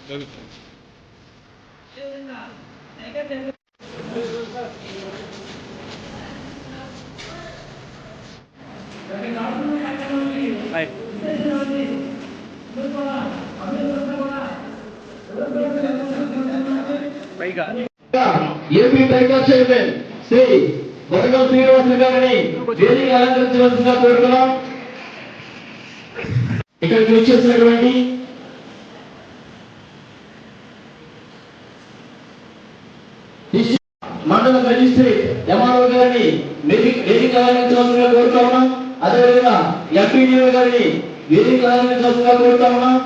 AP tiger chairman Shri వరగల్ Srinivasulu గారిని వేదిక అలంకరించవలసిందిగా కోరుతున్నాం. ఇక్కడికి వచ్చేసినటువంటి మండల మెజిస్ట్రేట్ ఎంఆర్ఓ గారిని వేదిక అలంకరించవలసిందిగా కోరుతా ఉన్నాం. అదేవిధంగా ఎంపీడీఓ గారిని వేదిక అలంకరించవలసిందిగా కోరుతా ఉన్నాం.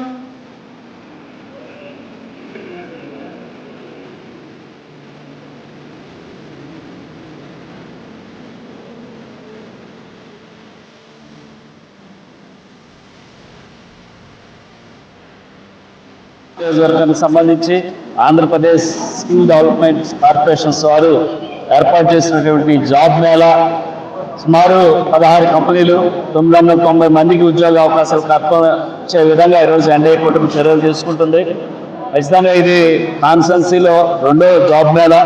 నియోజకవర్గానికి సంబంధించి ఆంధ్రప్రదేశ్ స్కిల్ డెవలప్మెంట్ కార్పొరేషన్స్ వారు ఏర్పాటు చేసినటువంటి జాబ్ మేళా సుమారు 16 కంపెనీలు 990 మందికి ఉద్యోగ అవకాశాలు కల్పించే విధంగా ఈరోజు ఎన్డీఏ కూటమి చర్యలు తీసుకుంటుంది. ఖచ్చితంగా ఇది కాన్స్టిట్యున్సీలో 2వ జాబ్ మేళా.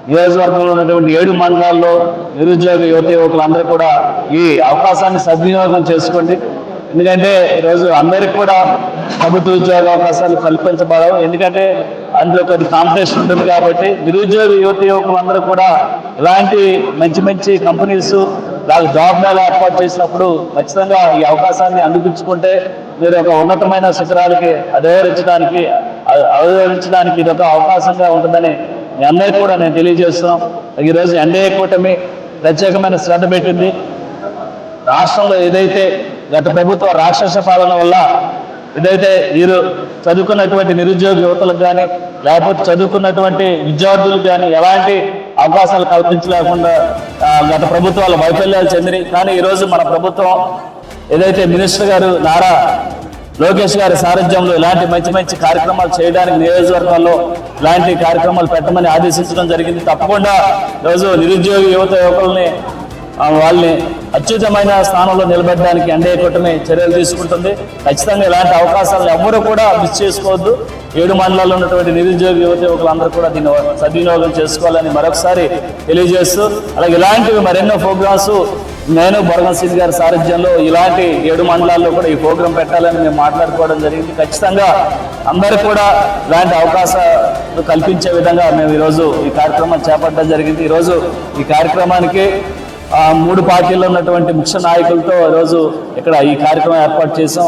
నియోజకవర్గంలో ఉన్నటువంటి 7 మండలాల్లో నిరుద్యోగ యువత యువకులందరూ కూడా ఈ అవకాశాన్ని సద్వినియోగం చేసుకోండి. ఎందుకంటే ఈరోజు అందరికి కూడా ప్రభుత్వ ఉద్యోగ అవకాశాలు కల్పించబడవు. ఎందుకంటే అందులో కొన్ని కాంపిటీషన్ ఉంటుంది కాబట్టి నిరుద్యోగ యువత యువకులందరూ కూడా ఇలాంటి మంచి మంచి కంపెనీస్ జాబ్ మేళా ఏర్పాటు చేసినప్పుడు ఖచ్చితంగా ఈ అవకాశాన్ని అందిపుచ్చుకుంటే మీరు ఒక ఉన్నతమైన శిఖరాలకి అధిరోహించడానికి ఇది ఒక అవకాశంగా ఉంటుందని మీ అందరికీ కూడా నేను తెలియజేస్తున్నాం. ఈరోజు ఎన్డీఏ కూటమి ప్రత్యేకమైన శ్రద్ధ పెట్టింది. రాష్ట్రంలో ఏదైతే గత ప్రభుత్వ రాక్షస పాలన వల్ల ఏదైతే వీరు చదువుకున్నటువంటి నిరుద్యోగ యువతలకు కానీ లేకపోతే చదువుకున్నటువంటి విద్యార్థులకు కానీ ఎలాంటి అవకాశాలు కల్పించలేకుండా గత ప్రభుత్వాలు వైఫల్యాలు చెందినాయి. కానీ ఈరోజు మన ప్రభుత్వం ఏదైతే మినిస్టర్ గారు నారా లోకేష్ గారి సారథ్యంలో ఇలాంటి మంచి మంచి కార్యక్రమాలు చేయడానికి నియోజకవర్గాల్లో ఇలాంటి కార్యక్రమాలు పెట్టమని ఆదేశించడం జరిగింది. తప్పకుండా ఈరోజు నిరుద్యోగ యువకుల్ని వాళ్ళని అత్యుత్తమైన స్థానంలో నిలబెట్టడానికి ఎన్డీఏ కూటమి చర్యలు తీసుకుంటుంది. ఖచ్చితంగా ఇలాంటి అవకాశాలను ఎవరు కూడా మిస్ చేసుకోవద్దు. 7 మండలాల్లో ఉన్నటువంటి నిరుద్యోగ యువత యువకులందరూ కూడా దీన్ని సద్వినియోగం చేసుకోవాలని మరొకసారి తెలియజేస్తూ, అలాగే ఇలాంటివి మరెన్నో ప్రోగ్రామ్స్ నేను బొరగం శ్రీని గారి సారథ్యంలో ఇలాంటి 7 మండలాల్లో కూడా ఈ ప్రోగ్రాం పెట్టాలని మేము మాట్లాడుకోవడం జరిగింది. ఖచ్చితంగా అందరూ కూడా ఇలాంటి అవకాశాలు కల్పించే విధంగా మేము ఈరోజు ఈ కార్యక్రమం చేపట్టడం జరిగింది. ఈరోజు ఈ కార్యక్రమానికి 3 పార్టీల్లో ఉన్నటువంటి ముఖ్య నాయకులతో ఈరోజు ఇక్కడ ఈ కార్యక్రమం ఏర్పాటు చేసాం.